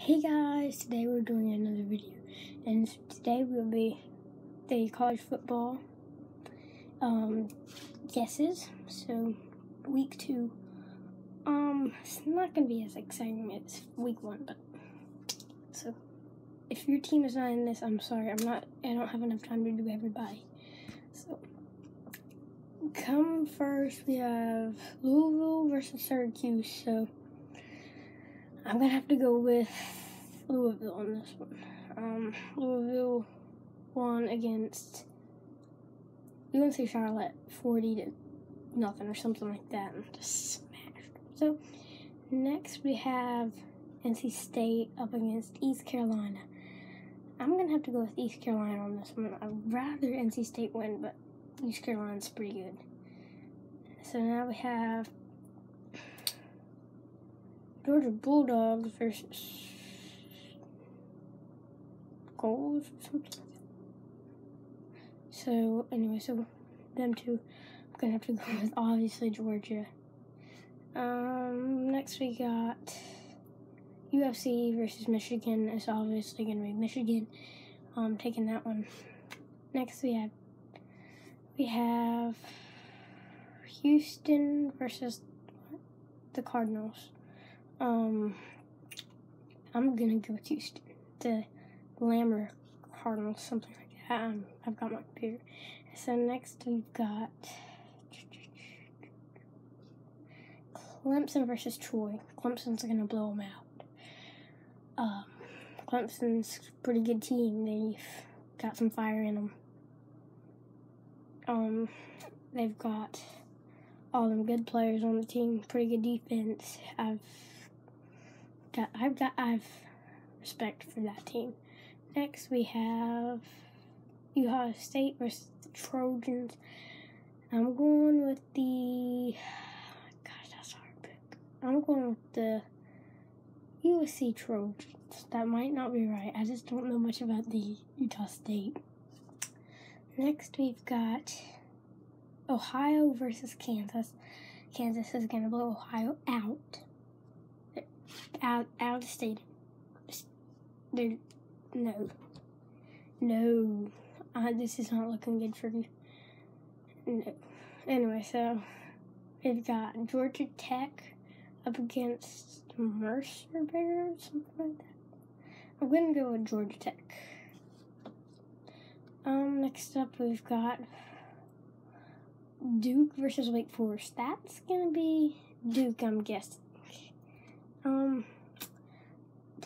Hey guys, today we're doing another video, and today will be the college football guesses. So week 2, it's not gonna be as exciting as week 1, but so if your team is not in this, I'm sorry, I don't have enough time to do everybody. So come first, we have Louisville versus Syracuse. So I'm gonna have to go with Louisville on this one. Louisville won against UNC Charlotte 40-0 or something like that, and just smashed. So next we have NC State up against East Carolina. I'm gonna have to go with East Carolina on this one. I'd rather NC State win, but East Carolina's pretty good. So now we have Georgia Bulldogs versus Goals or something like that. So anyway, so them two, I'm gonna have to go with obviously Georgia. Next we got UFC versus Michigan. It's obviously gonna be Michigan. Taking that one. Next we have Houston versus the Cardinals. I'm gonna go with Houston. The Glamour Cardinals, something like that. I've got my computer. So next we've got Clemson versus Troy. Clemson's gonna blow them out. Clemson's a pretty good team. They've got some fire in them. They've got all them good players on the team. Pretty good defense. I've respect for that team. Next we have Ohio State versus the Trojans. I'm going with the that's a hard pick. I'm going with the USC Trojans. That might not be right. I just don't know much about the Utah State. Next we've got Ohio versus Kansas. Kansas is gonna blow Ohio out of the stadium. No, this is not looking good for you. No. Anyway, so we've got Georgia Tech up against Mercer Bear or something like that. I'm gonna go with Georgia Tech. Next up we've got Duke versus Wake Forest. That's gonna be Duke, I'm guessing.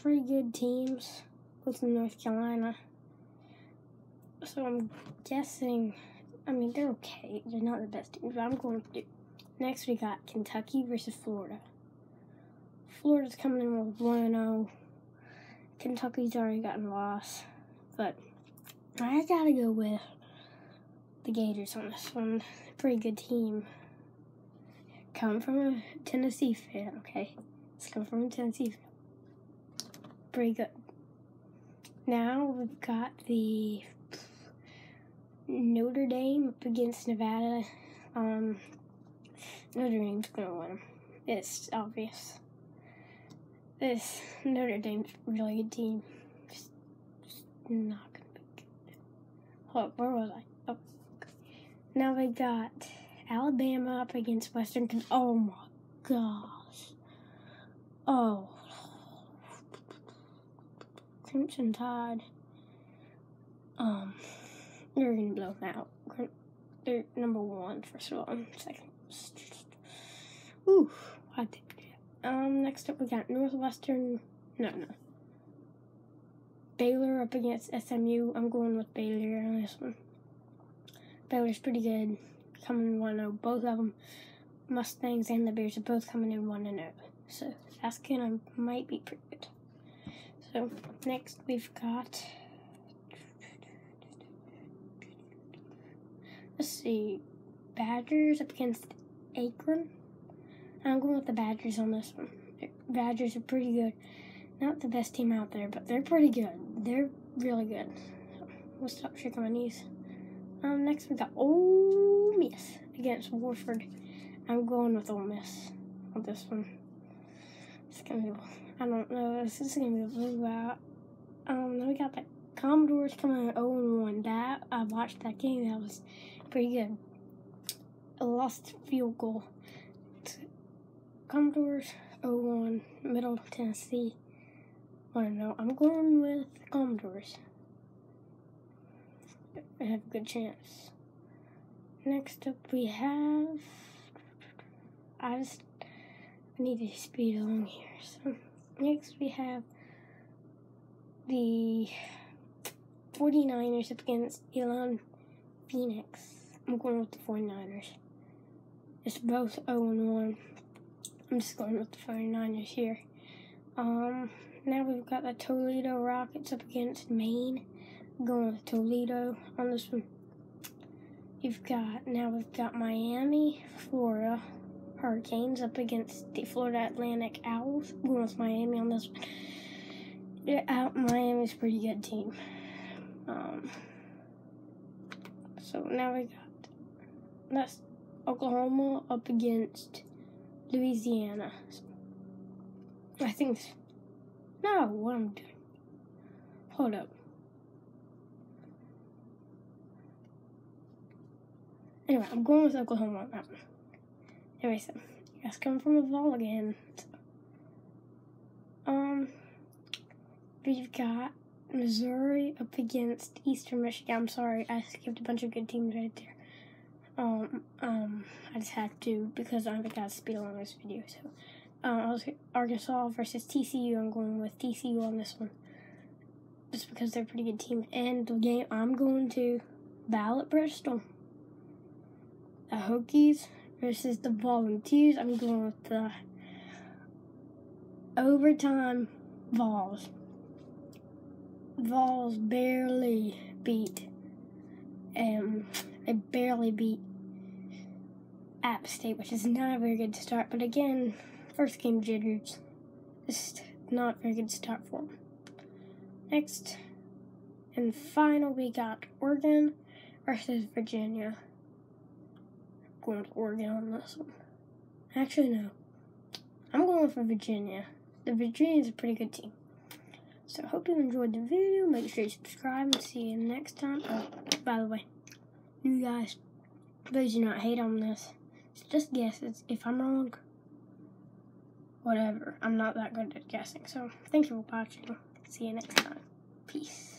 Pretty good teams with North Carolina. So I'm guessing, they're okay. They're not the best teams, but I'm going with Duke. Next we got Kentucky versus Florida. Florida's coming in with 1-0. Kentucky's already gotten lost, but I gotta go with the Gators on this one. Pretty good team. Come from a Tennessee fan, okay? It's come from a Tennessee fan. Pretty good. Now we've got the Notre Dame up against Nevada. Notre Dame's gonna win. It's obvious. This Notre Dame's a really good team. Just not gonna be good. Hold up, where was I? Oh, okay. Now we got Alabama up against Western. Oh my gosh. Oh. Crimson Tide. You're gonna blow them out. They're number 1, first of all. Second. Ooh, I did good. Next up we got Northwestern. No. Baylor up against SMU. I'm going with Baylor on this one. Baylor's pretty good. Coming in 1-0. Both of them, Mustangs and the Bears, are both coming in 1-0. So that's might be pretty good. So next we've got, let's see, Badgers up against Akron. I'm going with the Badgers on this one. Badgers are pretty good. Not the best team out there, but they're pretty good. They're really good. So we'll stop shaking my knees. Next we got Ole Miss against Wofford. I'm going with Ole Miss on this one. It's gonna be I don't know. This is gonna be a blowout. Then we got the Commodores coming in 0-1. That I watched that game. That was pretty good. A lost field goal. Commodores 0-1. Middle Tennessee. I don't know. I'm going with Commodores. I have a good chance. Next up we have. I need to speed along here. So next we have the 49ers up against Elon Phoenix. I'm going with the 49ers. It's both 0-1. I'm just going with the 49ers here. Now we've got the Toledo Rockets up against Maine. I'm going with Toledo on this one. We've got Miami, Florida Hurricanes up against the Florida Atlantic Owls. I'm going with Miami on this one. Yeah, Miami's a pretty good team. So now we got that's Oklahoma up against Louisiana. I think no, what I'm doing. Hold up. Anyway, I'm going with Oklahoma on that one. Anyway, so that's coming from a ball again. We've got Missouri up against Eastern Michigan. I'm sorry, I skipped a bunch of good teams right there. I just had to because I got to speed along this video. So, Arkansas versus TCU. I'm going with TCU on this one, just because they're a pretty good team. And the game I'm going to Ball at Bristol. The Hokies versus the Volunteers. I'm going with the overtime Vols. Vols barely beat App State, which is not a very good start. But again, first game jitters. Just not a very good start for them. Next and final, we got Oregon versus Virginia. I'm going with Oregon on this one. Actually, no. I'm going for Virginia. The Virginia's a pretty good team. So I hope you enjoyed the video. Make sure you subscribe and see you next time. Oh, by the way, you guys, please do not hate on this. It's just guesses. If I'm wrong, whatever. I'm not that good at guessing. So thank you for watching. See you next time. Peace.